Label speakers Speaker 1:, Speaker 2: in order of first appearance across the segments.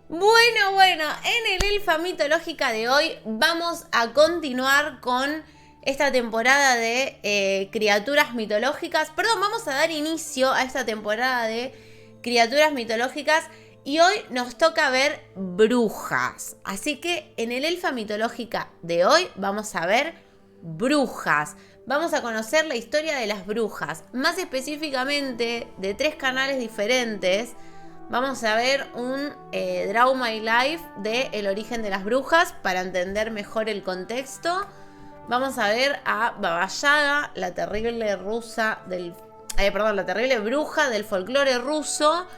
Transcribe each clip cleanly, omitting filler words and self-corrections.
Speaker 1: Bueno, en el Elfa Mitológica de hoy vamos a continuar con esta temporada de criaturas mitológicas. Perdón, vamos a dar inicio a esta temporada de criaturas mitológicas y hoy nos toca ver brujas. Así que en el Elfa Mitológica de hoy vamos a ver brujas. Vamos a conocer la historia de las brujas, más específicamente de 3 canales diferentes. Vamos a ver un Draw My Life de El origen de las brujas para entender mejor el contexto. Vamos a ver a Baba Yaga, la terrible la terrible bruja del folclore ruso.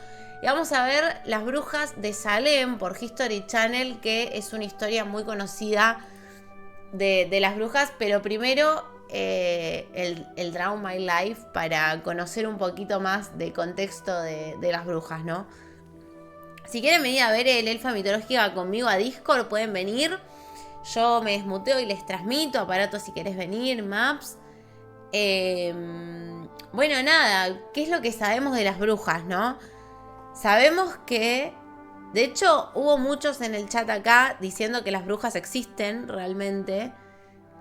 Speaker 1: Y vamos a ver las brujas de Salem por History Channel, que es una historia muy conocida de las brujas. Pero primero el Draw My Life para conocer un poquito más de contexto de las brujas, ¿no? Si quieren venir a ver el Elfa Mitológica conmigo a Discord, pueden venir. Yo me desmuteo y les transmito. Aparato si querés venir, Maps. Bueno, nada. ¿Qué es lo que sabemos de las brujas, no? Sabemos que... De hecho, hubo muchos en el chat acá diciendo que las brujas existen realmente.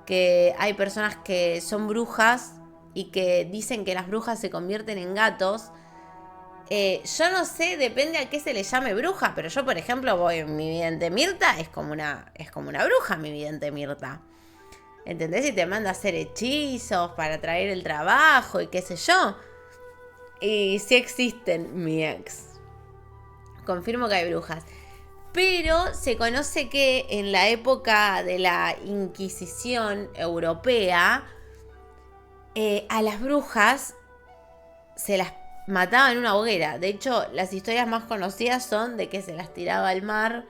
Speaker 1: Que hay personas que son brujas y que dicen que las brujas se convierten en gatos. Yo no sé, depende a qué se le llame bruja, pero yo, por ejemplo, mi vidente Mirta es como una bruja, mi vidente Mirta. ¿Entendés? Y te manda a hacer hechizos para traer el trabajo y qué sé yo. Y sí existen, mi ex. Confirmo que hay brujas. Pero se conoce que en la época de la Inquisición europea, a las brujas se las mataba en una hoguera. De hecho, las historias más conocidas son de que se las tiraba al mar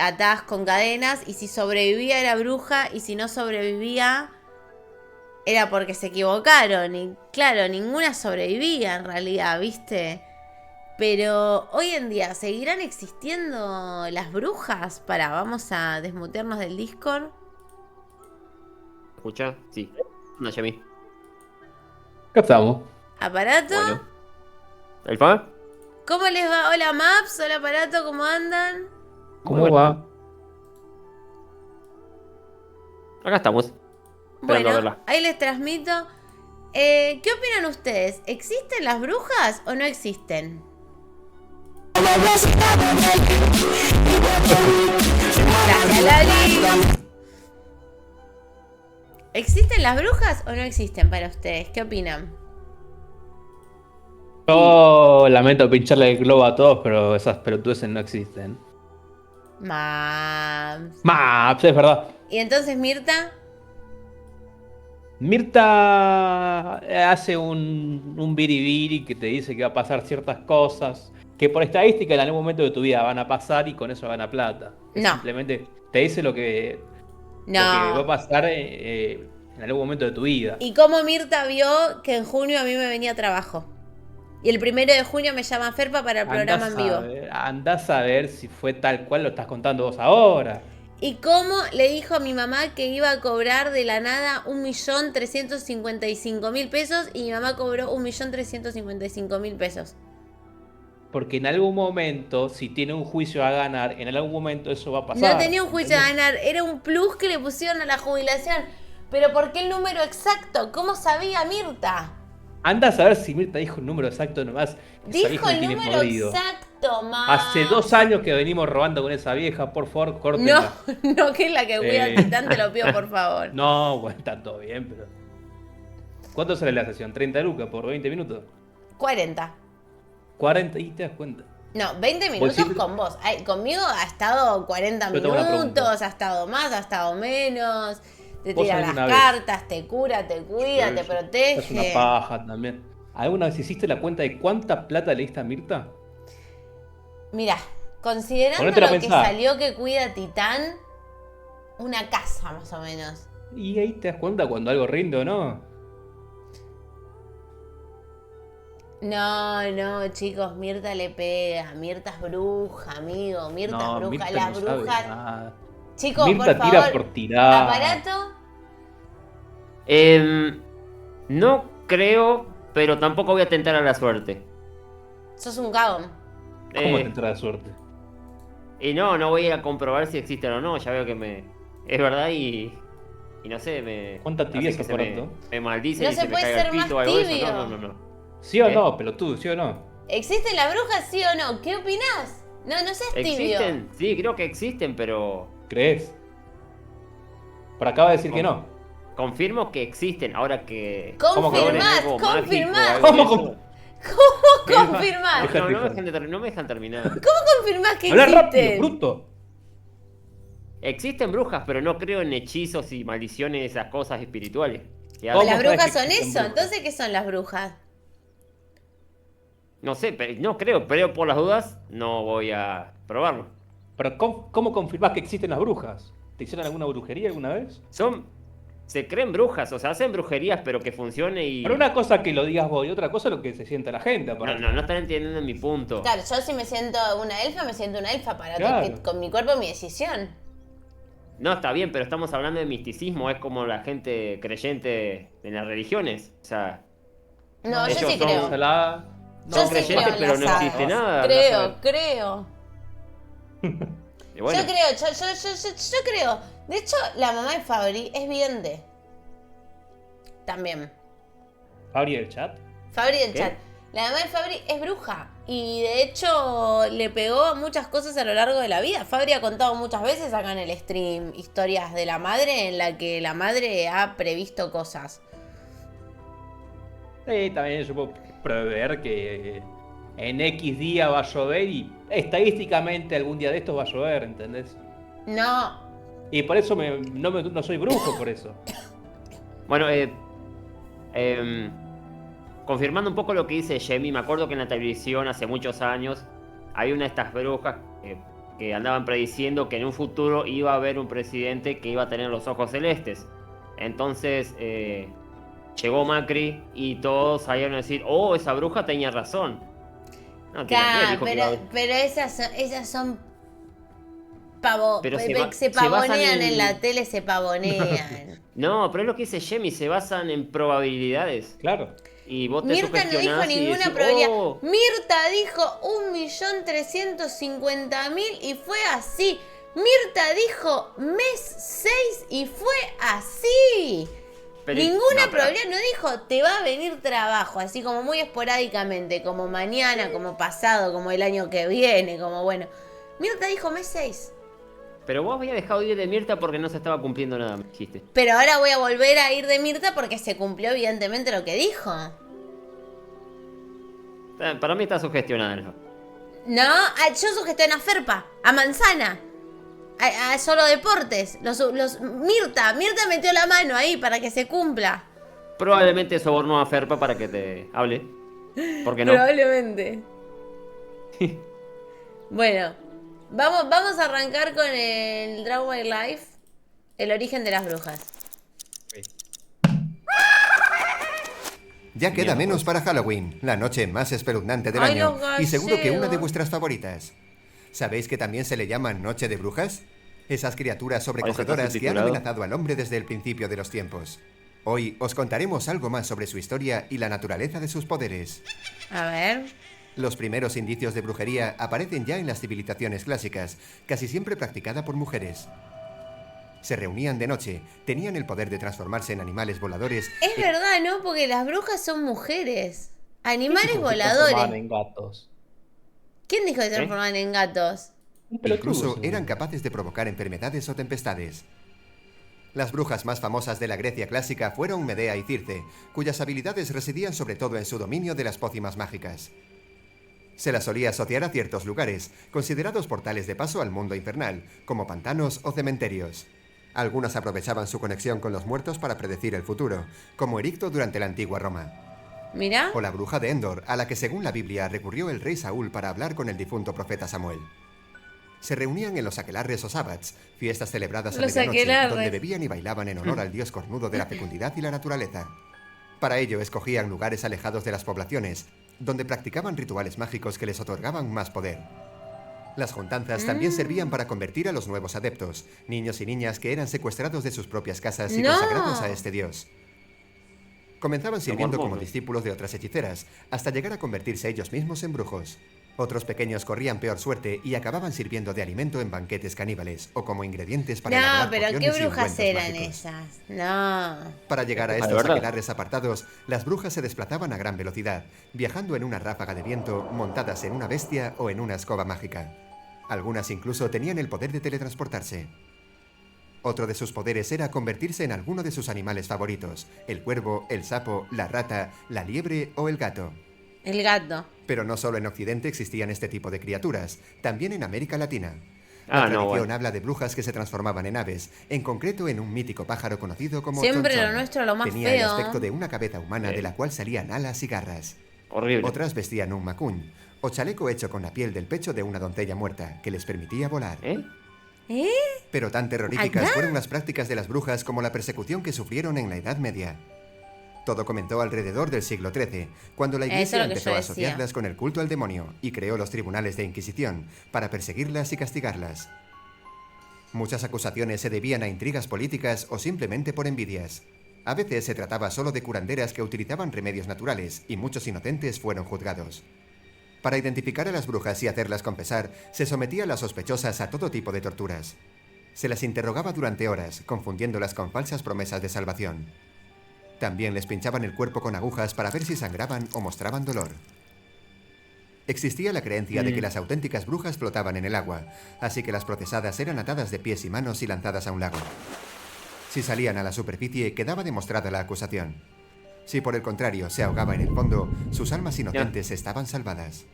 Speaker 1: atadas con cadenas, y si sobrevivía era bruja, y si no sobrevivía era porque se equivocaron. Y claro, ninguna sobrevivía en realidad, ¿viste? Pero hoy en día, ¿seguirán existiendo las brujas? Vamos a desmutearnos del Discord.
Speaker 2: ¿Escucha? Sí. No, ya mí.
Speaker 3: Acá estamos.
Speaker 1: ¿Aparato?
Speaker 2: Bueno. ¿Elfa?
Speaker 1: ¿Cómo les va? Hola Maps, hola Aparato, ¿cómo andan?
Speaker 2: Muy
Speaker 3: ¿Cómo
Speaker 2: bueno.
Speaker 3: va?
Speaker 2: Acá estamos. Esperando a
Speaker 1: Bueno,
Speaker 2: verla.
Speaker 1: ahí les transmito. ¿Qué opinan ustedes? ¿Existen las brujas o no existen? Gracias, Lali. ¿Existen las brujas o no existen para ustedes? ¿Qué opinan?
Speaker 3: Yo lamento pincharle el globo a todos, pero esas pelotudeces no existen.
Speaker 1: Maps.
Speaker 3: Maps, es verdad.
Speaker 1: ¿Y entonces Mirta?
Speaker 3: Mirta hace un biribiri que te dice que va a pasar ciertas cosas que por estadística en algún momento de tu vida van a pasar y con eso gana plata. Es
Speaker 1: No.
Speaker 3: simplemente te dice lo que va a
Speaker 1: No.
Speaker 3: pasar en algún momento de tu vida.
Speaker 1: ¿Y cómo Mirta vio que en junio a mí me venía trabajo? Y el 1 de junio me llama Ferpa para el programa en vivo.
Speaker 3: Andás a ver si fue tal cual lo estás contando vos ahora.
Speaker 1: ¿Y cómo le dijo a mi mamá que iba a cobrar de la nada 1.355.000 pesos y mi mamá cobró 1.355.000 pesos?
Speaker 3: Porque en algún momento, si tiene un juicio a ganar, en algún momento eso va a pasar.
Speaker 1: No tenía un juicio a ganar, era un plus que le pusieron a la jubilación. Pero ¿por qué el número exacto? ¿Cómo sabía Mirta?
Speaker 3: Anda a saber si Mirta dijo un número exacto nomás. Esa
Speaker 1: Dijo
Speaker 3: vieja me
Speaker 1: el
Speaker 3: tiene
Speaker 1: número
Speaker 3: podrido.
Speaker 1: exacto, mamá.
Speaker 3: Hace 2 años que venimos robando con esa vieja, por favor,
Speaker 1: No,
Speaker 3: córtenla.
Speaker 1: no, que es la que cuida al titán, te lo pido por favor.
Speaker 3: No, bueno, está todo bien, pero... ¿Cuánto sale la sesión? ¿30 lucas por 20 minutos?
Speaker 1: 40.
Speaker 3: 40 y te das cuenta.
Speaker 1: No, 20 minutos
Speaker 3: siempre-
Speaker 1: con vos. Ay, conmigo ha estado 40
Speaker 3: Yo tengo una
Speaker 1: minutos,
Speaker 3: pregunta.
Speaker 1: ha estado más, ha estado menos. Te
Speaker 3: ¿Vos
Speaker 1: tira las
Speaker 3: alguna vez?
Speaker 1: cartas, te cura, te cuida, te
Speaker 3: Es una
Speaker 1: protege.
Speaker 3: paja también. ¿Alguna vez hiciste la cuenta de cuánta plata le diste a Mirta?
Speaker 1: Mira, considerando
Speaker 3: Ponete a
Speaker 1: lo que
Speaker 3: pensar.
Speaker 1: salió que cuida Titán, una casa más o menos.
Speaker 3: Y ahí te das cuenta cuando algo rinde o no.
Speaker 1: No, chicos, Mirta le pega. Mirta es bruja, amigo. Mirta es bruja.
Speaker 3: Mirta
Speaker 1: Las
Speaker 3: no sabe
Speaker 1: brujas.
Speaker 3: nada.
Speaker 1: Chicos,
Speaker 3: Mirta
Speaker 1: por
Speaker 3: tira
Speaker 1: favor.
Speaker 3: por tirar.
Speaker 1: ¿Aparato?
Speaker 2: No creo, pero tampoco voy a tentar a la suerte.
Speaker 1: Sos un cagón.
Speaker 3: ¿Cómo te entra la suerte?
Speaker 2: Y no voy a comprobar si existen o no, ya veo que es verdad y no sé,
Speaker 3: ¿Cuánta
Speaker 2: hace
Speaker 3: tibieza
Speaker 2: que se
Speaker 3: por
Speaker 2: me,
Speaker 3: esto?
Speaker 2: me maldicen
Speaker 1: No
Speaker 2: y
Speaker 1: se
Speaker 2: se me
Speaker 1: puede
Speaker 2: caiga el
Speaker 1: ser más
Speaker 2: pito o algo de eso.
Speaker 1: tibio.
Speaker 2: No.
Speaker 3: ¿Sí o
Speaker 2: ¿Eh?
Speaker 3: no, pelotudo? ¿Sí o no?
Speaker 1: ¿Existen las brujas, sí o no? ¿Qué opinás? No seas tibio.
Speaker 2: ¿Existen? Sí, creo que existen, pero
Speaker 3: ¿Crees? Pero acaba de decir que
Speaker 2: con-
Speaker 3: no.
Speaker 2: confirmo que existen. Ahora que
Speaker 3: ¿Cómo que
Speaker 2: logren
Speaker 1: Confirmás,
Speaker 2: algo mágico o
Speaker 1: confirmás.
Speaker 2: algo de
Speaker 3: ¿Cómo
Speaker 2: eso.
Speaker 1: ¿Cómo
Speaker 3: Elfa,
Speaker 1: confirmás?
Speaker 3: deja-
Speaker 2: No me dejan terminar.
Speaker 1: Confirmás que
Speaker 3: Habla rápido,
Speaker 1: existen.
Speaker 3: bruto.
Speaker 2: Existen brujas, pero no creo en hechizos y maldiciones, esas cosas espirituales. que
Speaker 3: ¿Cómo
Speaker 2: hacen.
Speaker 1: Las
Speaker 3: sabes
Speaker 1: brujas
Speaker 3: que
Speaker 1: son
Speaker 3: existen
Speaker 1: eso.
Speaker 3: brujas?
Speaker 1: Entonces, ¿qué son las brujas?
Speaker 2: No sé, no creo, pero por las dudas no voy a probarlo.
Speaker 3: Pero ¿cómo confirmás que existen las brujas? ¿Te hicieron alguna brujería alguna vez?
Speaker 2: Se creen brujas, o sea, hacen brujerías, pero que funcione
Speaker 3: Pero
Speaker 2: y...
Speaker 3: una cosa que lo digas vos y otra cosa lo que se sienta la gente, aparte.
Speaker 2: No están entendiendo mi punto.
Speaker 1: Claro, yo si me siento una elfa, me siento una elfa para
Speaker 3: Claro.
Speaker 1: que con mi cuerpo mi decisión.
Speaker 2: No, está bien, pero estamos hablando de misticismo, es como la gente creyente en las religiones. O sea,
Speaker 1: No, yo
Speaker 2: Ellos
Speaker 1: sí
Speaker 2: son
Speaker 1: creo.
Speaker 3: Ensalada.
Speaker 1: Yo
Speaker 2: son
Speaker 1: sí
Speaker 2: creyentes,
Speaker 1: creo en
Speaker 2: pero
Speaker 1: las
Speaker 2: no existe
Speaker 1: hadas.
Speaker 2: nada.
Speaker 1: Creo.
Speaker 2: Y bueno,
Speaker 1: Yo creo. De hecho, la mamá de Fabri es vidente. También.
Speaker 3: Fabri del chat.
Speaker 1: Fabri del
Speaker 2: ¿Qué?
Speaker 1: chat. La mamá de Fabri es bruja. Y de hecho le pegó muchas cosas a lo largo de la vida. Fabri ha contado muchas veces acá en el stream historias de la madre en la que la madre ha previsto cosas.
Speaker 3: Sí, también yo puedo prever que en X día va a llover y estadísticamente algún día de estos va a llover, ¿entendés?
Speaker 1: No.
Speaker 3: Y por eso no soy brujo, por eso.
Speaker 2: bueno, confirmando un poco lo que dice Jamie, me acuerdo que en la televisión hace muchos años había una de estas brujas que andaban prediciendo que en un futuro iba a haber un presidente que iba a tener los ojos celestes. Entonces llegó Macri y todos salieron a decir, oh, esa bruja tenía razón. No, tiene que ver,
Speaker 1: Claro,
Speaker 2: dijo que iba a haber-
Speaker 1: pero esas son
Speaker 2: Pero se
Speaker 1: se
Speaker 2: basan
Speaker 1: pavonean en
Speaker 2: en-
Speaker 1: la tele, se pavonean.
Speaker 2: No, pero es lo que dice Jamie, se basan en probabilidades.
Speaker 3: Claro.
Speaker 2: Y vos te
Speaker 1: Mirta no dijo
Speaker 2: sugestionás y
Speaker 1: ninguna
Speaker 2: decís,
Speaker 1: probabilidad.
Speaker 2: oh,
Speaker 1: Mirta dijo 1.350.000 y fue así. Mirta dijo mes 6 y fue así.
Speaker 2: pero-
Speaker 1: Ninguna
Speaker 2: no, pero-
Speaker 1: probabilidad, no dijo te va a venir trabajo, así como muy esporádicamente, como mañana, como pasado, como el año que viene, como bueno. Mirta dijo mes 6.
Speaker 2: Pero vos habías dejado de ir de Mirta porque no se estaba cumpliendo nada, me dijiste.
Speaker 1: Pero ahora voy a volver a ir de Mirta porque se cumplió evidentemente lo que dijo.
Speaker 2: Para mí está sugestionada. ¿No?
Speaker 1: No, yo sugestioné a Ferpa, a Manzana, a Solo Deportes. Mirta metió la mano ahí para que se cumpla.
Speaker 2: Probablemente sobornó a Ferpa para que te hable. ¿Por qué no?
Speaker 1: Probablemente. Bueno, vamos a arrancar con el Draw My Life, el origen de las brujas.
Speaker 4: Ya queda menos para Halloween, la noche más espeluznante del
Speaker 1: Ay,
Speaker 4: año,
Speaker 1: los
Speaker 4: y seguro que una de
Speaker 1: gallegos.
Speaker 4: vuestras favoritas. ¿Sabéis que también se le llama Noche de Brujas? Esas criaturas sobrecogedoras que han
Speaker 2: subtitulado.
Speaker 4: amenazado al hombre desde el principio de los tiempos. Hoy os contaremos algo más sobre su historia y la naturaleza de sus poderes.
Speaker 1: A ver.
Speaker 4: Los primeros indicios de brujería aparecen ya en las civilizaciones clásicas, casi siempre practicada por mujeres. Se reunían de noche, tenían el poder de transformarse en animales voladores.
Speaker 1: Es verdad, ¿no? Porque las brujas son mujeres. Animales
Speaker 3: Como se transformaban
Speaker 1: voladores.
Speaker 3: en gatos.
Speaker 1: ¿Quién dijo que se transformaban en gatos?
Speaker 3: Un pelotudo,
Speaker 4: Incluso
Speaker 3: seguro.
Speaker 4: eran capaces de provocar enfermedades o tempestades. Las brujas más famosas de la Grecia clásica fueron Medea y Circe, cuyas habilidades residían sobre todo en su dominio de las pócimas mágicas. Se las solía asociar a ciertos lugares, considerados portales de paso al mundo infernal, como pantanos o cementerios. Algunas aprovechaban su conexión con los muertos para predecir el futuro, como Ericto durante la antigua Roma.
Speaker 1: Mirá.
Speaker 4: O la bruja de Endor, a la que según la Biblia recurrió el rey Saúl para hablar con el difunto profeta Samuel. Se reunían en los aquelarres o sabbats, fiestas celebradas a
Speaker 1: Los
Speaker 4: medianoche,
Speaker 1: aquelarres.
Speaker 4: donde bebían y bailaban en honor al dios cornudo de la fecundidad y la naturaleza. Para ello escogían lugares alejados de las poblaciones, donde practicaban rituales mágicos que les otorgaban más poder. Las juntanzas también servían para convertir a los nuevos adeptos, niños y niñas que eran secuestrados de sus propias casas y
Speaker 1: ¡No!
Speaker 4: consagrados a este dios. Comenzaban sirviendo como
Speaker 2: mormones.
Speaker 4: discípulos de otras hechiceras, hasta llegar a convertirse ellos mismos en brujos. Otros pequeños corrían peor suerte y acababan sirviendo de alimento en banquetes caníbales o como ingredientes para
Speaker 1: No,
Speaker 4: elaborar
Speaker 1: pero ¿qué
Speaker 4: pociones y
Speaker 1: brujas
Speaker 4: ungüentos
Speaker 1: eran
Speaker 4: mágicos.
Speaker 1: esas? No.
Speaker 4: Para llegar a
Speaker 2: ¿De
Speaker 4: estos
Speaker 2: verdad?
Speaker 4: aquelarres apartados, las brujas se desplazaban a gran velocidad, viajando en una ráfaga de viento, montadas en una bestia o en una escoba mágica. Algunas incluso tenían el poder de teletransportarse. Otro de sus poderes era convertirse en alguno de sus animales favoritos: el cuervo, el sapo, la rata, la liebre o el gato.
Speaker 1: El gato.
Speaker 4: Pero no solo en Occidente existían este tipo de criaturas, también en América Latina. La
Speaker 2: Ah, no,
Speaker 4: tradición
Speaker 2: bueno.
Speaker 4: habla de brujas que se transformaban en aves, en concreto en un mítico pájaro conocido como
Speaker 1: Siempre
Speaker 4: chonchón.
Speaker 1: lo nuestro, lo más
Speaker 4: Tenía el
Speaker 1: feo.
Speaker 4: aspecto de una cabeza humana
Speaker 2: Sí.
Speaker 4: de la cual salían alas y garras.
Speaker 2: Horrible.
Speaker 4: Otras vestían un macuñ, o chaleco hecho con la piel del pecho de una doncella muerta, que les permitía volar.
Speaker 2: ¿Eh?
Speaker 1: ¿Eh?
Speaker 4: Pero tan terroríficas
Speaker 1: ¿Allá?
Speaker 4: fueron las prácticas de las brujas como la persecución que sufrieron en la Edad Media. Todo comenzó alrededor del siglo XIII, cuando la
Speaker 1: Eso
Speaker 4: Iglesia
Speaker 1: es lo que
Speaker 4: empezó
Speaker 1: yo
Speaker 4: a
Speaker 1: decía.
Speaker 4: asociarlas con el culto al demonio y creó los tribunales de Inquisición para perseguirlas y castigarlas. Muchas acusaciones se debían a intrigas políticas o simplemente por envidias. A veces se trataba solo de curanderas que utilizaban remedios naturales y muchos inocentes fueron juzgados. Para identificar a las brujas y hacerlas confesar, se sometía a las sospechosas a todo tipo de torturas. Se las interrogaba durante horas, confundiéndolas con falsas promesas de salvación. También les pinchaban el cuerpo con agujas para ver si sangraban o mostraban dolor. Existía la creencia de que las auténticas brujas flotaban en el agua, así que las procesadas eran atadas de pies y manos y lanzadas a un lago. Si salían a la superficie, quedaba demostrada la acusación. Si por el contrario se ahogaba en el fondo, sus almas inocentes estaban salvadas.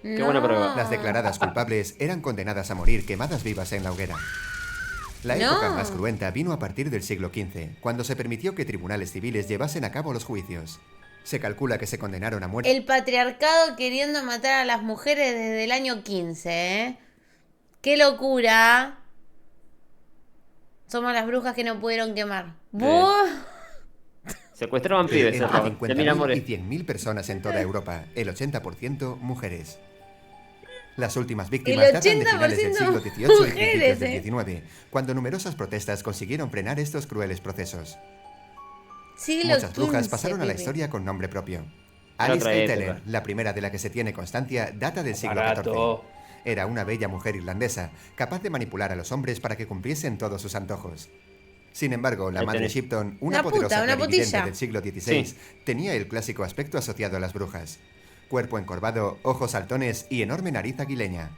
Speaker 2: Qué buena prueba.
Speaker 4: Las declaradas culpables eran condenadas a morir quemadas vivas en la hoguera. La
Speaker 1: No.
Speaker 4: época más cruenta vino a partir del siglo XV, cuando se permitió que tribunales civiles llevasen a cabo los juicios. Se calcula que se condenaron a muerte.
Speaker 1: El patriarcado queriendo matar a las mujeres desde el año 15, ¿eh? ¡Qué locura! Somos las brujas que no pudieron quemar. ¡Buah!
Speaker 2: Secuestraban pibes,
Speaker 4: Entre
Speaker 2: Raúl.
Speaker 4: 50.000
Speaker 2: Termina
Speaker 4: y
Speaker 2: morir.
Speaker 4: 100.000 personas en toda Europa, el 80% mujeres. Las últimas
Speaker 1: El
Speaker 4: víctimas datan de finales del
Speaker 1: 80%
Speaker 4: siglo XVIII y
Speaker 1: mujeres,
Speaker 4: principios del
Speaker 1: ¿eh?
Speaker 4: XIX, cuando numerosas protestas consiguieron frenar estos crueles procesos.
Speaker 1: Siglo
Speaker 4: Muchas brujas
Speaker 1: XV,
Speaker 4: pasaron a la
Speaker 1: Pepe.
Speaker 4: historia con nombre propio.
Speaker 2: Era
Speaker 4: Alice
Speaker 2: otra
Speaker 4: Kay
Speaker 2: época.
Speaker 4: Teller, la primera de la que se tiene constancia, data del siglo
Speaker 3: Barato.
Speaker 4: XIV. Era una bella mujer irlandesa, capaz de manipular a los hombres para que cumpliesen todos sus antojos. Sin embargo, la
Speaker 2: Ahí
Speaker 4: madre
Speaker 2: tenés.
Speaker 4: Shipton,
Speaker 1: Una
Speaker 4: una
Speaker 1: puta,
Speaker 4: poderosa
Speaker 1: una
Speaker 4: clarividente
Speaker 1: potilla.
Speaker 4: del siglo XVI,
Speaker 2: Sí.
Speaker 4: tenía el clásico aspecto asociado a las brujas. Cuerpo encorvado, ojos saltones y enorme nariz aguileña.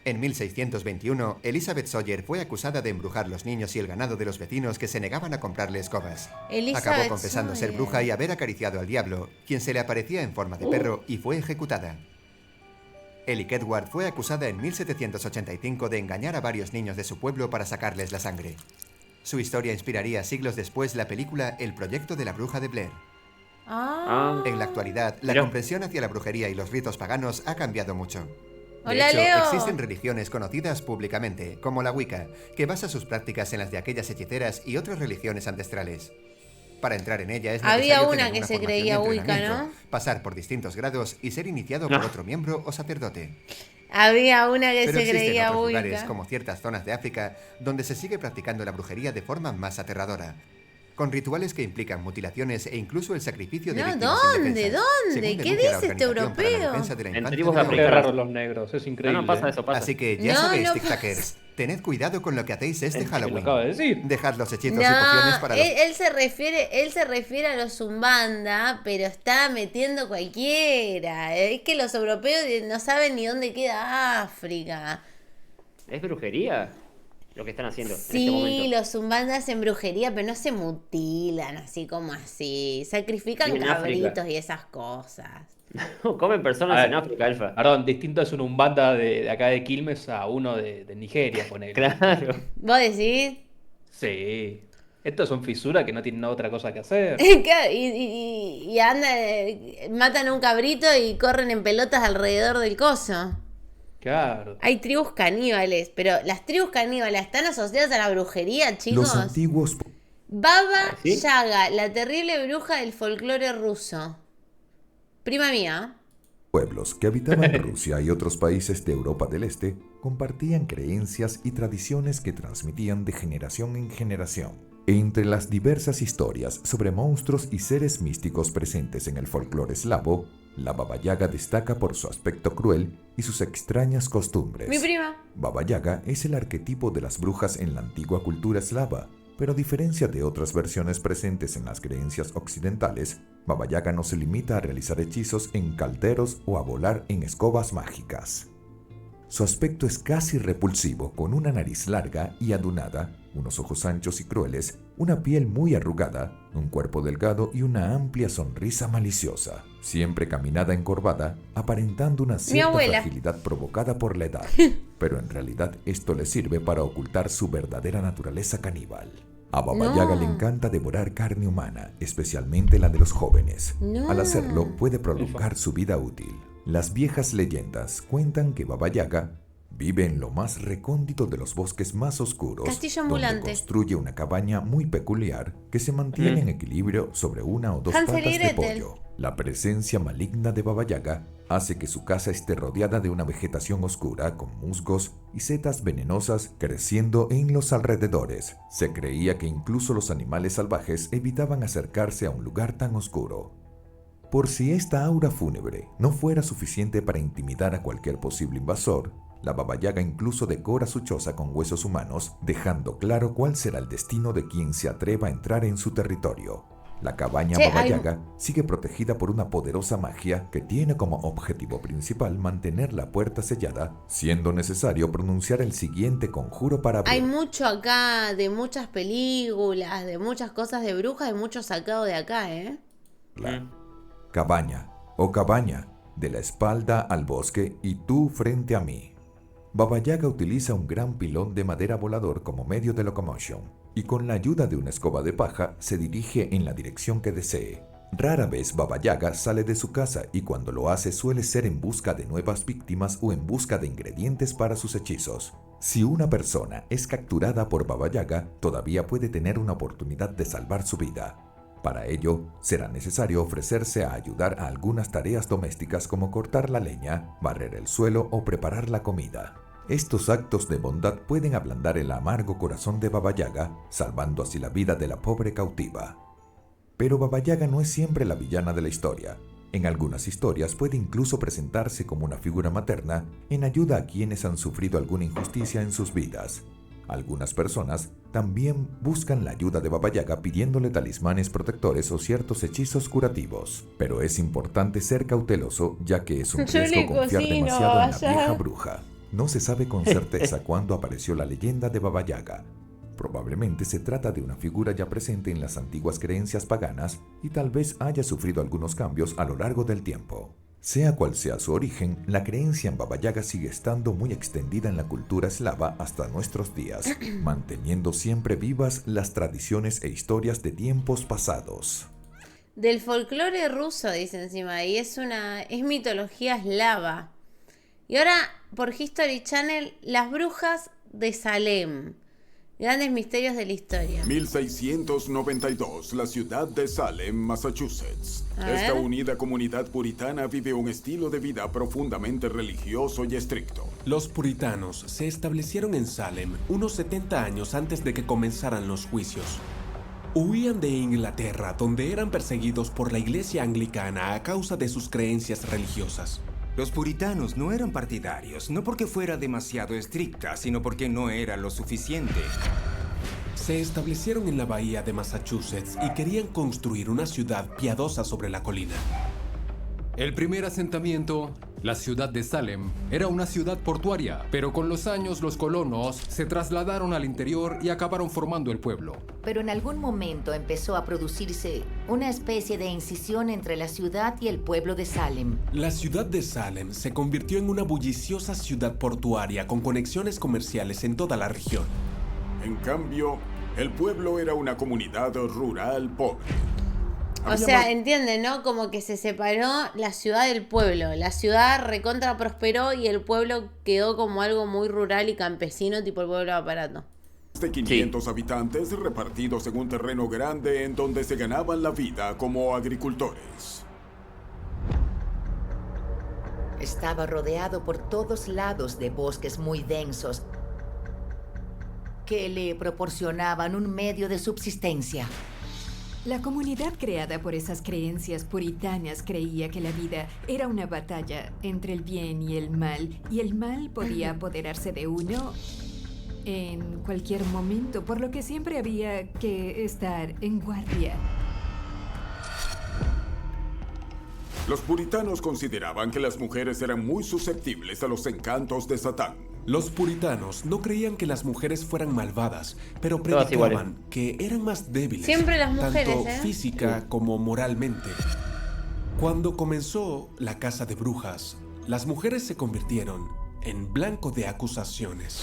Speaker 4: En 1621, Elizabeth Sawyer fue acusada de embrujar los niños y el ganado de los vecinos que se negaban a comprarle escobas.
Speaker 1: Elizabeth
Speaker 4: Acabó confesando ser
Speaker 1: Sawyer.
Speaker 4: bruja y haber acariciado al diablo, quien se le aparecía en forma de perro y fue ejecutada. Ellie Kedward fue acusada en 1785 de engañar a varios niños de su pueblo para sacarles la sangre. Su historia inspiraría siglos después la película El proyecto de la bruja de Blair.
Speaker 1: Ah.
Speaker 4: En la actualidad, la
Speaker 2: Mira.
Speaker 4: comprensión hacia la brujería y los ritos paganos ha cambiado mucho. De
Speaker 1: Hola,
Speaker 4: hecho,
Speaker 1: Leo.
Speaker 4: existen religiones conocidas públicamente, como la Wicca, que basa sus prácticas en las de aquellas hechiceras y otras religiones ancestrales. Para entrar en ella es
Speaker 1: Había
Speaker 4: necesario
Speaker 1: una
Speaker 4: tener
Speaker 1: que se
Speaker 4: formación y
Speaker 1: creía Wicca,
Speaker 4: entrenamiento,
Speaker 1: ¿no?
Speaker 4: pasar por distintos grados y ser iniciado por otro miembro o sacerdote.
Speaker 1: Había una que
Speaker 4: Pero
Speaker 1: se
Speaker 4: existen
Speaker 1: creía
Speaker 4: otros lugares,
Speaker 1: Wicca.
Speaker 4: como ciertas zonas de África, donde se sigue practicando la brujería de forma más aterradora, con rituales que implican mutilaciones e incluso el sacrificio de
Speaker 1: No,
Speaker 4: víctimas
Speaker 1: ¿dónde?
Speaker 4: indefensas,
Speaker 1: ¿Dónde?
Speaker 4: según
Speaker 1: ¿Qué
Speaker 4: denuncia la
Speaker 1: dice este
Speaker 4: Organización para la
Speaker 1: europeo?
Speaker 4: Defensa de la
Speaker 2: En
Speaker 4: Infancia
Speaker 2: tribus
Speaker 4: de la
Speaker 3: Qué
Speaker 2: africanas.
Speaker 4: Humanidad.
Speaker 3: raros los negros, es
Speaker 2: No,
Speaker 3: increíble.
Speaker 2: no, pasa eso, pasa.
Speaker 4: Así que ya
Speaker 1: No,
Speaker 4: sabéis,
Speaker 1: no
Speaker 4: tic-tackers, tened cuidado con lo que hacéis este
Speaker 3: Lo
Speaker 4: Halloween.
Speaker 3: acabo de decir.
Speaker 4: Dejad los hechizos y pociones
Speaker 1: No,
Speaker 4: para los...
Speaker 1: él se refiere a los Zumbanda, pero está metiendo cualquiera. Es que los europeos no saben ni dónde queda África.
Speaker 2: ¿Es brujería lo que están haciendo en este
Speaker 1: Sí,
Speaker 2: momento?
Speaker 1: los Zumbanda hacen brujería, pero no se mutilan así como así. Sacrifican
Speaker 2: Y en
Speaker 1: cabritos
Speaker 2: África.
Speaker 1: y esas cosas.
Speaker 2: Comen personas
Speaker 3: A ver.
Speaker 2: en África, Alfa.
Speaker 3: Perdón, distinto es un Umbanda de acá de Quilmes a uno de Nigeria, ponele.
Speaker 2: Claro.
Speaker 1: ¿Vos decís?
Speaker 3: Sí. Estos son fisuras que no tienen otra cosa que hacer.
Speaker 1: Claro, y andan, matan a un cabrito y corren en pelotas alrededor del coso.
Speaker 3: Claro.
Speaker 1: Hay tribus caníbales, pero las tribus caníbales están asociadas a la brujería, chicos.
Speaker 5: Los antiguos
Speaker 1: Baba
Speaker 2: ¿Sí?
Speaker 1: Yaga, la terrible bruja del folclore ruso. Prima mía.
Speaker 5: Pueblos que habitaban Rusia y otros países de Europa del Este compartían creencias y tradiciones que transmitían de generación en generación. Entre las diversas historias sobre monstruos y seres místicos presentes en el folclore eslavo, la Baba Yaga destaca por su aspecto cruel y sus extrañas costumbres.
Speaker 1: Mi prima.
Speaker 5: Baba Yaga es el arquetipo de las brujas en la antigua cultura eslava, pero a diferencia de otras versiones presentes en las creencias occidentales, Baba Yaga no se limita a realizar hechizos en calderos o a volar en escobas mágicas. Su aspecto es casi repulsivo, con una nariz larga y adunada, unos ojos anchos y crueles, una piel muy arrugada, un cuerpo delgado y una amplia sonrisa maliciosa, siempre caminada encorvada, aparentando una cierta fragilidad provocada por la edad, pero en realidad esto le sirve para ocultar su verdadera naturaleza caníbal. A Baba Yaga le encanta devorar carne humana, especialmente la de los jóvenes. Al hacerlo, puede prolongar su vida útil. Las viejas leyendas cuentan que Baba Yaga vive en lo más recóndito de los bosques más oscuros,
Speaker 1: Castillo
Speaker 5: donde
Speaker 1: ambulante.
Speaker 5: construye una cabaña muy peculiar que se mantiene en equilibrio sobre una o dos
Speaker 1: Hansel y
Speaker 5: patas de
Speaker 1: Gretel.
Speaker 5: pollo. La presencia maligna de Baba Yaga hace que su casa esté rodeada de una vegetación oscura con musgos y setas venenosas creciendo en los alrededores. Se creía que incluso los animales salvajes evitaban acercarse a un lugar tan oscuro. Por si esta aura fúnebre no fuera suficiente para intimidar a cualquier posible invasor, la Baba Yaga incluso decora su choza con huesos humanos, dejando claro cuál será el destino de quien se atreva a entrar en su territorio. La cabaña Baba Yaga sigue protegida por una poderosa magia que tiene como objetivo principal mantener la puerta sellada, siendo necesario pronunciar el siguiente conjuro para abrir.
Speaker 1: Hay mucho acá de muchas películas, de muchas cosas de brujas, hay mucho sacado de acá, ¿eh?
Speaker 5: Cabaña, oh cabaña, de la espalda al bosque y tú frente a mí. Baba Yaga utiliza un gran pilón de madera volador como medio de locomoción y con la ayuda de una escoba de paja se dirige en la dirección que desee. Rara vez Baba Yaga sale de su casa y cuando lo hace suele ser en busca de nuevas víctimas o en busca de ingredientes para sus hechizos. Si una persona es capturada por Baba Yaga, todavía puede tener una oportunidad de salvar su vida. Para ello, será necesario ofrecerse a ayudar a algunas tareas domésticas como cortar la leña, barrer el suelo o preparar la comida. Estos actos de bondad pueden ablandar el amargo corazón de Baba Yaga, salvando así la vida de la pobre cautiva. Pero Baba Yaga no es siempre la villana de la historia. En algunas historias puede incluso presentarse como una figura materna en ayuda a quienes han sufrido alguna injusticia en sus vidas. Algunas personas también buscan la ayuda de Baba Yaga pidiéndole talismanes protectores o ciertos hechizos curativos. Pero es importante ser cauteloso, ya que es un riesgo confiar demasiado en la vieja bruja. No se sabe con certeza cuándo apareció la leyenda de Baba Yaga. Probablemente se trata de una figura ya presente en las antiguas creencias paganas y tal vez haya sufrido algunos cambios a lo largo del tiempo. Sea cual sea su origen, la creencia en Baba Yaga sigue estando muy extendida en la cultura eslava hasta nuestros días, manteniendo siempre vivas las tradiciones e historias de tiempos pasados.
Speaker 1: Del folclore ruso, dice encima, y es mitología eslava. Y ahora, por History Channel, las brujas de Salem. Grandes misterios de la historia.
Speaker 6: 1692, la ciudad de Salem, Massachusetts. Esta unida comunidad puritana vive un estilo de vida profundamente religioso y estricto.
Speaker 7: Los puritanos se establecieron en Salem unos 70 años antes de que comenzaran los juicios. Huían de Inglaterra, donde eran perseguidos por la iglesia anglicana a causa de sus creencias religiosas.
Speaker 8: Los puritanos no eran partidarios, no porque fuera demasiado estricta, sino porque no era lo suficiente.
Speaker 7: Se establecieron en la bahía de Massachusetts y querían construir una ciudad piadosa sobre la colina.
Speaker 9: El primer asentamiento, la ciudad de Salem, era una ciudad portuaria, pero con los años los colonos se trasladaron al interior y acabaron formando el pueblo.
Speaker 10: Pero en algún momento empezó a producirse una especie de incisión entre la ciudad y el pueblo de Salem.
Speaker 7: La ciudad de Salem se convirtió en una bulliciosa ciudad portuaria con conexiones comerciales en toda la región.
Speaker 6: En cambio, el pueblo era una comunidad rural pobre.
Speaker 1: O sea, entienden, ¿no? Como que se separó la ciudad del pueblo. La ciudad recontra prosperó y el pueblo quedó como algo muy rural y campesino, tipo el pueblo aparato.
Speaker 6: De 500 habitantes repartidos en un terreno grande en donde se ganaban la vida como agricultores.
Speaker 10: Estaba rodeado por todos lados de bosques muy densos que le proporcionaban un medio de subsistencia.
Speaker 11: La comunidad creada por esas creencias puritanas creía que la vida era una batalla entre el bien y el mal podía apoderarse de uno en cualquier momento, por lo que siempre había que estar en guardia.
Speaker 6: Los puritanos consideraban que las mujeres eran muy susceptibles a los encantos de Satán.
Speaker 7: Los puritanos no creían que las mujeres fueran malvadas, pero
Speaker 2: Todas
Speaker 7: predicaban que eran más débiles,
Speaker 1: Siempre las mujeres,
Speaker 7: tanto
Speaker 1: ¿eh?
Speaker 7: física como moralmente. Cuando comenzó la caza de brujas, las mujeres se convirtieron en blanco de acusaciones.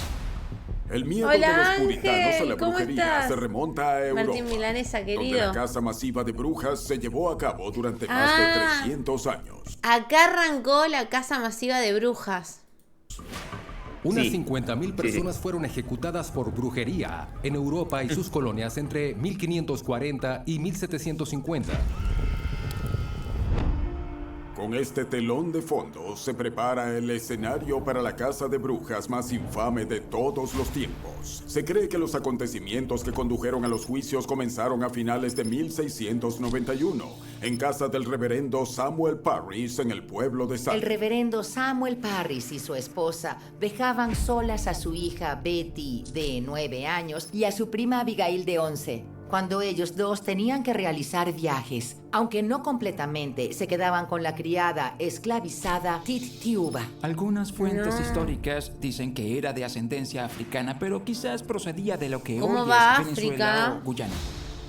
Speaker 6: El miedo
Speaker 1: Hola,
Speaker 6: de los puritanos a
Speaker 1: Ángel,
Speaker 6: la
Speaker 1: ¿cómo
Speaker 6: brujería
Speaker 1: estás?
Speaker 6: se remonta a Europa,
Speaker 1: Martín Milanesa,
Speaker 6: donde
Speaker 1: querido.
Speaker 6: la caza masiva de brujas se llevó a cabo durante más de 300 años.
Speaker 1: Acá arrancó la caza masiva de brujas.
Speaker 9: Unas
Speaker 2: Sí.
Speaker 9: 50.000 personas fueron ejecutadas por brujería en Europa y sus colonias entre 1540 y 1750.
Speaker 6: Con este telón de fondo se prepara el escenario para la caza de brujas más infame de todos los tiempos. Se cree que los acontecimientos que condujeron a los juicios comenzaron a finales de 1691, en casa del reverendo Samuel Parris en el pueblo de
Speaker 10: El
Speaker 6: Salem.
Speaker 10: reverendo Samuel Parris y su esposa dejaban solas a su hija Betty, de 9 años, y a su prima Abigail, de 11. Cuando ellos dos tenían que realizar viajes, aunque no completamente, se quedaban con la criada esclavizada Titiuba.
Speaker 12: Algunas fuentes históricas dicen que era de ascendencia africana, pero quizás procedía de lo que
Speaker 1: ¿Cómo
Speaker 12: hoy
Speaker 1: va
Speaker 12: es Venezuela
Speaker 1: África?
Speaker 12: o Guyana.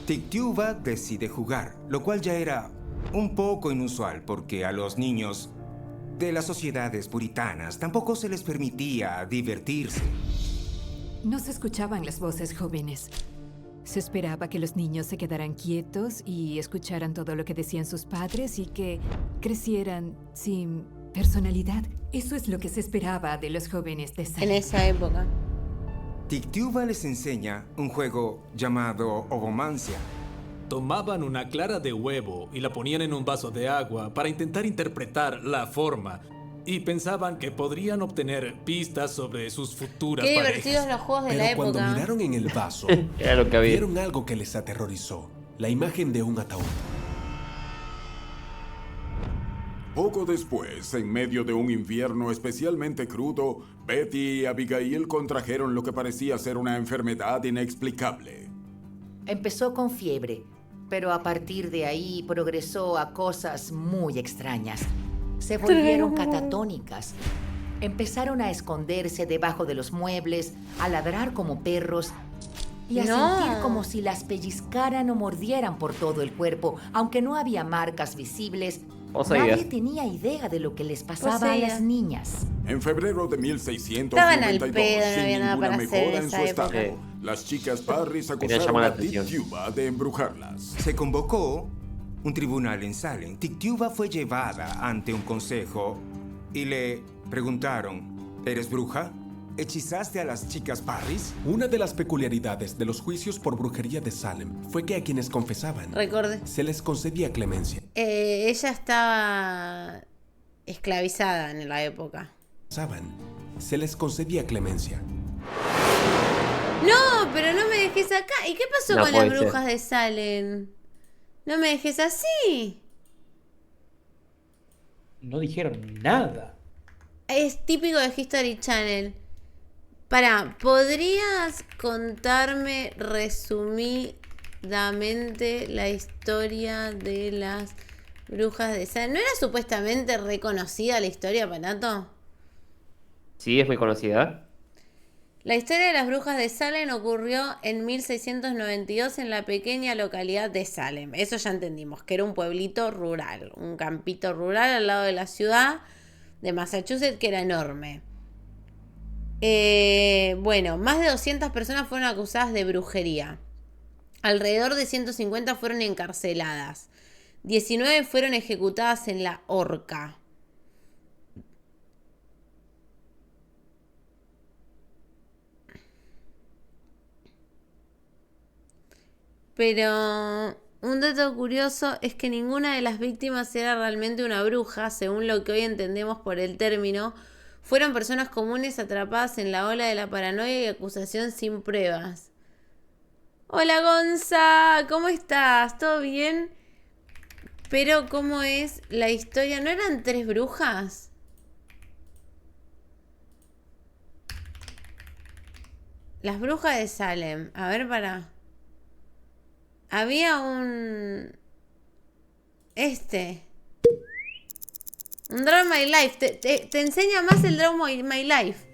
Speaker 8: Tictiuba decide jugar, lo cual ya era un poco inusual porque a los niños de las sociedades puritanas tampoco se les permitía divertirse.
Speaker 11: No se escuchaban las voces jóvenes. Se esperaba que los niños se quedaran quietos y escucharan todo lo que decían sus padres y que crecieran sin personalidad. Eso es lo que se esperaba de los jóvenes de
Speaker 1: En
Speaker 11: Salem.
Speaker 1: esa época.
Speaker 8: Tictiuba les enseña un juego llamado ovomancia.
Speaker 13: Tomaban una clara de huevo y la ponían en un vaso de agua para intentar interpretar la forma. Y pensaban que podrían obtener pistas sobre sus futuras
Speaker 1: Qué
Speaker 13: parejas.
Speaker 1: divertidos los juegos de la
Speaker 7: Pero cuando
Speaker 1: época.
Speaker 7: miraron en el vaso,
Speaker 2: Era lo que había.
Speaker 7: vieron algo que les aterrorizó. La imagen de un ataúd.
Speaker 6: Poco después, en medio de un invierno especialmente crudo, Betty y Abigail contrajeron lo que parecía ser una enfermedad inexplicable.
Speaker 10: Empezó con fiebre, pero a partir de ahí progresó a cosas muy extrañas. Se volvieron catatónicas. Empezaron a esconderse debajo de los muebles, a ladrar como perros y a
Speaker 1: No.
Speaker 10: sentir como si las pellizcaran o mordieran por todo el cuerpo, aunque no había marcas visibles.
Speaker 2: Vos
Speaker 10: Nadie
Speaker 2: sabías.
Speaker 10: tenía idea de lo que les pasaba a
Speaker 1: sabías.
Speaker 10: las niñas.
Speaker 6: En febrero de
Speaker 1: Estaban al
Speaker 6: 1692,
Speaker 1: pedo, no
Speaker 6: sin
Speaker 1: había nada
Speaker 6: ninguna
Speaker 1: para hacer
Speaker 6: mejora
Speaker 1: en
Speaker 6: en su
Speaker 1: esa
Speaker 6: estado,
Speaker 2: época.
Speaker 6: las chicas Parris
Speaker 2: Querían
Speaker 6: acusaron
Speaker 2: llamar la
Speaker 6: a
Speaker 2: atención.
Speaker 6: Tictiuba de embrujarlas.
Speaker 8: Se convocó un tribunal en Salem. Tictiuba fue llevada ante un consejo y le preguntaron, ¿eres bruja? ¿Hechizaste a las chicas Parris?
Speaker 7: Una de las peculiaridades de los juicios por brujería de Salem fue que a quienes confesaban
Speaker 1: Recordé.
Speaker 7: se les concedía clemencia.
Speaker 1: Ella estaba esclavizada en la época.
Speaker 7: Se les concedía clemencia.
Speaker 1: No, pero no me dejes acá. ¿Y qué pasó
Speaker 2: No
Speaker 1: con las
Speaker 2: puede ser.
Speaker 1: brujas de Salem? No me dejes así.
Speaker 3: No dijeron nada.
Speaker 1: Es típico de History Channel. Pará, ¿podrías contarme resumidamente la historia de las brujas de Salem? ¿No era supuestamente reconocida la historia, Panato?
Speaker 2: Sí, es muy conocida.
Speaker 1: La historia de las brujas de Salem ocurrió en 1692 en la pequeña localidad de Salem. Eso ya entendimos, que era un pueblito rural, un campito rural al lado de la ciudad de Massachusetts, que era enorme. Bueno, más de 200 personas fueron acusadas de brujería. Alrededor de 150 fueron encarceladas. 19 fueron ejecutadas en la horca. Pero Un dato curioso es que ninguna de las víctimas era realmente una bruja, según lo que hoy entendemos por el término. Fueron personas comunes atrapadas en la ola de la paranoia y acusación sin pruebas. Hola Gonza, ¿cómo estás? ¿Todo bien? Pero ¿cómo es la historia? ¿No eran 3 brujas? Las brujas de Salem. A ver, había un... Un Draw My Life. Te enseña más el Draw My Life.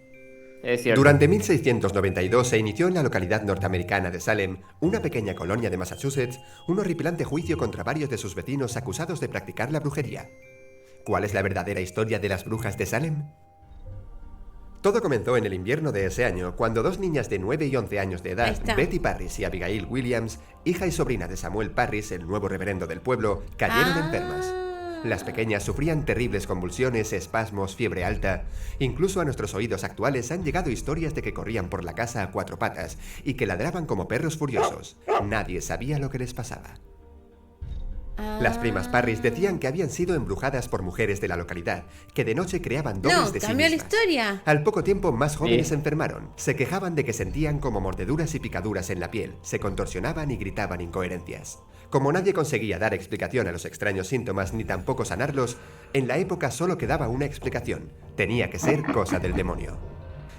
Speaker 2: Es cierto.
Speaker 4: Durante 1692 se inició en la localidad norteamericana de Salem, una pequeña colonia de Massachusetts, un horripilante juicio contra varios de sus vecinos acusados de practicar la brujería. ¿Cuál es la verdadera historia de las brujas de Salem? Todo comenzó en el invierno de ese año, cuando 2 niñas de 9 y 11 años de edad, Betty Parris y Abigail Williams, hija y sobrina de Samuel Parris, el nuevo reverendo del pueblo, cayeron enfermas. Las pequeñas sufrían terribles convulsiones, espasmos, fiebre alta. Incluso a nuestros oídos actuales han llegado historias de que corrían por la casa a 4 patas y que ladraban como perros furiosos. Nadie sabía lo que les pasaba. Las primas Parris decían que habían sido embrujadas por mujeres de la localidad, que de noche creaban dobles de sí
Speaker 1: cambió la
Speaker 4: mismas.
Speaker 1: historia.
Speaker 4: Al poco tiempo, más jóvenes se enfermaron. Se quejaban de que sentían como mordeduras y picaduras en la piel, se contorsionaban y gritaban incoherencias. Como nadie conseguía dar explicación a los extraños síntomas ni tampoco sanarlos, en la época solo quedaba una explicación. Tenía que ser cosa del demonio.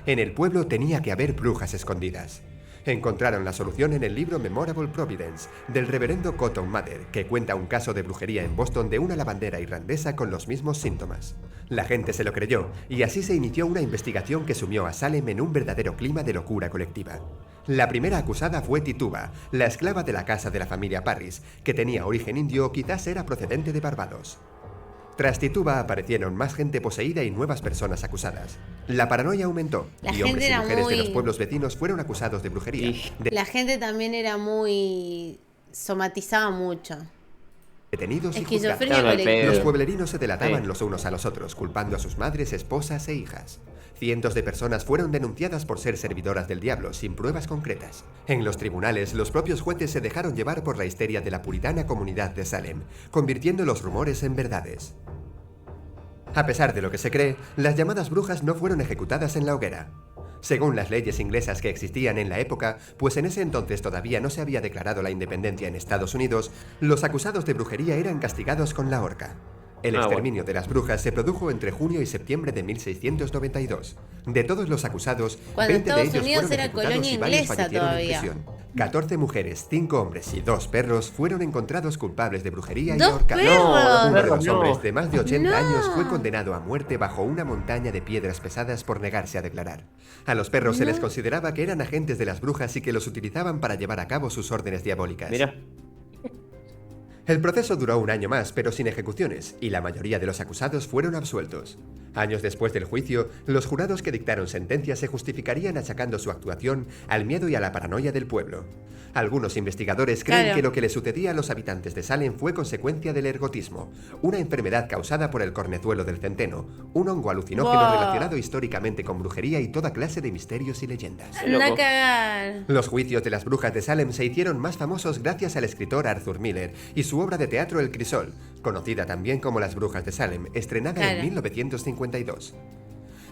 Speaker 4: En el pueblo tenía que haber brujas escondidas. Encontraron la solución en el libro Memorable Providence, del reverendo Cotton Mather, que cuenta un caso de brujería en Boston de una lavandera irlandesa con los mismos síntomas. La gente se lo creyó, y así se inició una investigación que sumió a Salem en un verdadero clima de locura colectiva. La primera acusada fue Tituba, la esclava de la casa de la familia Parris, que tenía origen indio o quizás era procedente de Barbados. Tras Tituba aparecieron más gente poseída y nuevas personas acusadas. La paranoia aumentó y hombres y mujeres de los pueblos vecinos fueron acusados de brujería.
Speaker 1: La gente también era muy... somatizaba mucho.
Speaker 4: Detenidos y
Speaker 1: Esquizofrenia
Speaker 4: juzgados.
Speaker 1: colectiva.
Speaker 4: Los pueblerinos se delataban los unos a los otros, culpando a sus madres, esposas e hijas. Cientos de personas fueron denunciadas por ser servidoras del diablo, sin pruebas concretas. En los tribunales, los propios jueces se dejaron llevar por la histeria de la puritana comunidad de Salem, convirtiendo los rumores en verdades. A pesar de lo que se cree, las llamadas brujas no fueron ejecutadas en la hoguera. Según las leyes inglesas que existían en la época, pues en ese entonces todavía no se había declarado la independencia en Estados Unidos, los acusados de brujería eran castigados con la horca. El exterminio de las brujas se produjo entre junio y septiembre de 1692. De todos los acusados,
Speaker 1: Cuando
Speaker 4: 20 de
Speaker 1: Estados
Speaker 4: ellos
Speaker 1: Unidos
Speaker 4: fueron
Speaker 1: era
Speaker 4: ejecutados
Speaker 1: colonia
Speaker 4: y varios
Speaker 1: inglesa
Speaker 4: fallecieron en
Speaker 1: todavía.
Speaker 4: prisión. 14 mujeres, 5 hombres y 2 perros fueron encontrados culpables de brujería y
Speaker 1: ¡Dos
Speaker 4: ahorcados.
Speaker 1: perros!
Speaker 4: Uno de los
Speaker 2: No.
Speaker 4: hombres de más de 80
Speaker 1: No.
Speaker 4: años fue condenado a muerte bajo una montaña de piedras pesadas por negarse a declarar. A los perros se les consideraba que eran agentes de las brujas y que los utilizaban para llevar a cabo sus órdenes diabólicas.
Speaker 2: Mira.
Speaker 4: El proceso duró un año más, pero sin ejecuciones, y la mayoría de los acusados fueron absueltos. Años después del juicio, los jurados que dictaron sentencia se justificarían achacando su actuación al miedo y a la paranoia del pueblo. Algunos investigadores creen que lo que le sucedía a los habitantes de Salem fue consecuencia del ergotismo, una enfermedad causada por el cornezuelo del centeno, un hongo alucinógeno relacionado históricamente con brujería y toda clase de misterios y leyendas.
Speaker 1: Anda a cagar.
Speaker 4: Los juicios de las brujas de Salem se hicieron más famosos gracias al escritor Arthur Miller y su obra de teatro El Crisol, conocida también como Las Brujas de Salem, estrenada en 1952.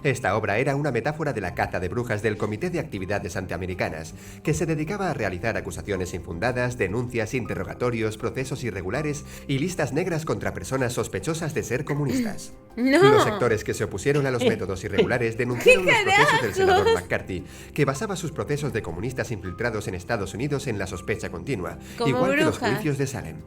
Speaker 4: Esta obra era una metáfora de la caza de brujas del Comité de Actividades Antiamericanas, que se dedicaba a realizar acusaciones infundadas, denuncias, interrogatorios, procesos irregulares y listas negras contra personas sospechosas de ser comunistas.
Speaker 1: No.
Speaker 4: Los sectores que se opusieron a los métodos irregulares denunciaron los procesos del senador McCarthy, que basaba sus procesos de comunistas infiltrados en Estados Unidos en la sospecha continua,
Speaker 1: Como
Speaker 4: igual que los
Speaker 1: brujas.
Speaker 4: juicios de Salem.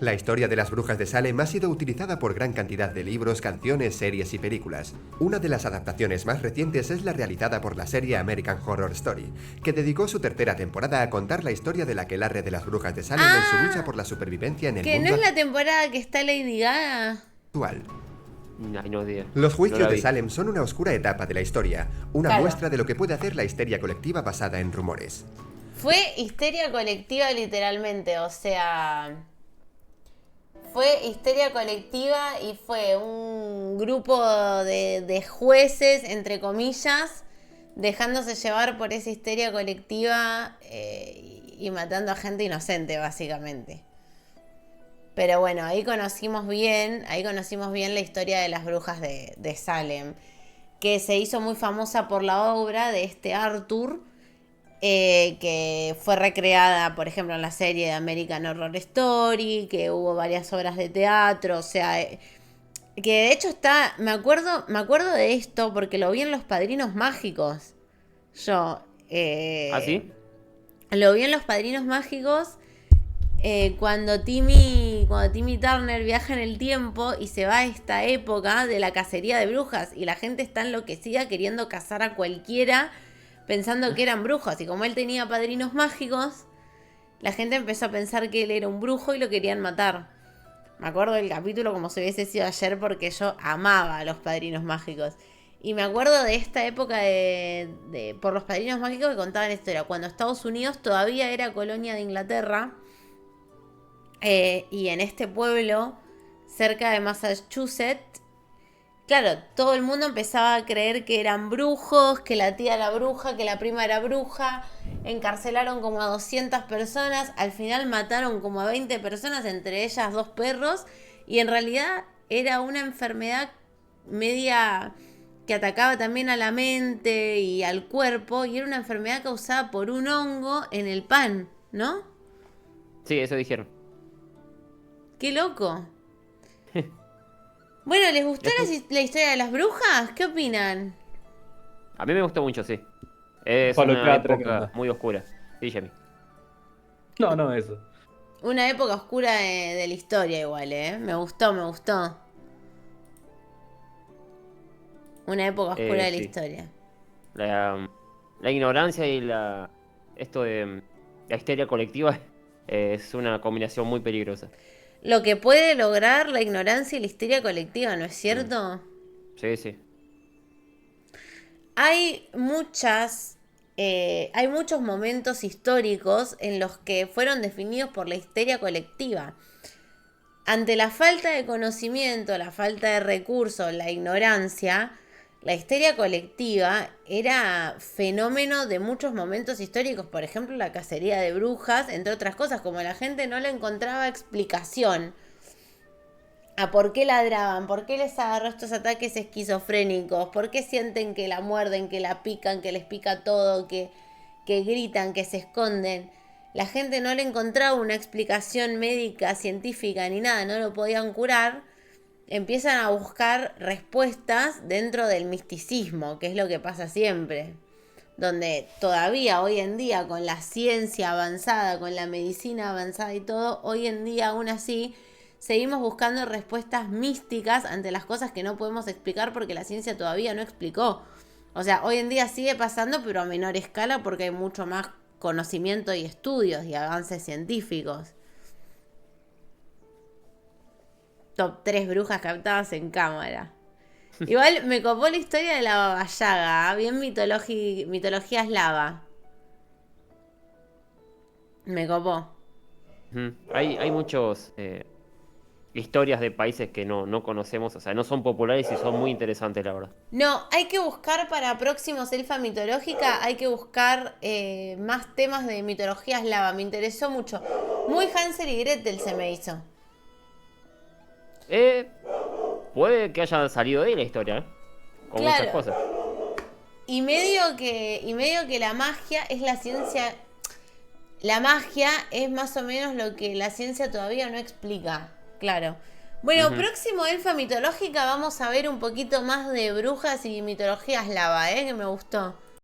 Speaker 4: La historia de las brujas de Salem ha sido utilizada por gran cantidad de libros, canciones, series y películas. Una de las adaptaciones más recientes es la realizada por la serie American Horror Story, que dedicó su tercera temporada a contar la historia del aquelarre de las brujas de Salem en su lucha por la supervivencia en el
Speaker 1: Que
Speaker 4: mundo
Speaker 1: no es la temporada que está Lady Gaga.
Speaker 4: actual.
Speaker 2: Ay, no, Dios.
Speaker 4: Los
Speaker 2: No
Speaker 4: juicios
Speaker 2: la
Speaker 4: de
Speaker 2: vi.
Speaker 4: Salem son una oscura etapa de la historia, una
Speaker 1: Claro.
Speaker 4: muestra de lo que puede hacer la histeria colectiva basada en rumores.
Speaker 1: Fue histeria colectiva literalmente, o sea... Fue histeria colectiva y fue un grupo de jueces, entre comillas, dejándose llevar por esa histeria colectiva y matando a gente inocente, básicamente. Pero bueno, ahí conocimos bien la historia de las brujas de Salem, que se hizo muy famosa por la obra de este Arthur, que fue recreada, por ejemplo, en la serie de American Horror Story, que hubo varias obras de teatro, o sea, que de hecho está, me acuerdo de esto porque lo vi en Los Padrinos Mágicos. Yo,
Speaker 2: ¿Ah, sí?
Speaker 1: lo vi en Los Padrinos Mágicos cuando Timmy Turner viaja en el tiempo y se va a esta época de la cacería de brujas y la gente está enloquecida queriendo cazar a cualquiera pensando que eran brujos, y como él tenía padrinos mágicos, la gente empezó a pensar que él era un brujo y lo querían matar. Me acuerdo del capítulo como si hubiese sido ayer porque yo amaba a los Padrinos Mágicos. Y me acuerdo de esta época por los Padrinos Mágicos que contaban la historia, cuando Estados Unidos todavía era colonia de Inglaterra, y en este pueblo, cerca de Massachusetts, claro, todo el mundo empezaba a creer que eran brujos, que la tía era bruja, que la prima era bruja. Encarcelaron como a 200 personas, al final mataron como a 20 personas, entre ellas 2 perros, y en realidad era una enfermedad media que atacaba también a la mente y al cuerpo, y era una enfermedad causada por un hongo en el pan, ¿no?
Speaker 2: Sí, eso dijeron.
Speaker 1: ¡Qué loco! Bueno, ¿les gustó la historia de las brujas? ¿Qué opinan?
Speaker 2: A mí me gustó mucho, sí. Es
Speaker 3: Pablo
Speaker 2: una
Speaker 3: Catra,
Speaker 2: época muy oscura. Sí, Jamie.
Speaker 3: No, eso.
Speaker 1: Una época oscura de la historia igual, Me gustó. Una época oscura de la
Speaker 2: sí.
Speaker 1: historia.
Speaker 2: La ignorancia y esto de la histeria colectiva es una combinación muy peligrosa.
Speaker 1: Lo que puede lograr la ignorancia y la histeria colectiva, ¿no es cierto?
Speaker 2: Sí, sí.
Speaker 1: Hay muchos momentos históricos en los que fueron definidos por la histeria colectiva. Ante la falta de conocimiento, la falta de recursos, la ignorancia, la histeria colectiva era fenómeno de muchos momentos históricos. Por ejemplo, la cacería de brujas, entre otras cosas, como la gente no le encontraba explicación a por qué ladraban, por qué les agarró estos ataques esquizofrénicos, por qué sienten que la muerden, que la pican, que les pica todo, que gritan, que se esconden. La gente no le encontraba una explicación médica, científica ni nada, no lo podían curar. Empiezan a buscar respuestas dentro del misticismo, que es lo que pasa siempre. Donde todavía hoy en día, con la ciencia avanzada, con la medicina avanzada y todo, hoy en día aún así seguimos buscando respuestas místicas ante las cosas que no podemos explicar porque la ciencia todavía no explicó. O sea, hoy en día sigue pasando, pero a menor escala porque hay mucho más conocimiento y estudios y avances científicos. Top 3 brujas captadas en cámara. Igual me copó la historia de la Baba Yaga, bien mitología eslava. Me copó.
Speaker 2: Hay muchos historias de países que no conocemos, o sea, no son populares y son muy interesantes, la verdad.
Speaker 1: No, hay que buscar para próximos Elfa Mitológica, hay que buscar más temas de mitología eslava. Me interesó mucho. Muy Hansel y Gretel se me hizo.
Speaker 2: Puede que haya salido de ahí la historia, con
Speaker 1: claro.
Speaker 2: muchas cosas.
Speaker 1: Y medio que la magia es la ciencia. La magia es más o menos lo que la ciencia todavía no explica. Claro. Bueno, próximo Elfa Mitológica vamos a ver un poquito más de brujas y mitología eslava, que me gustó.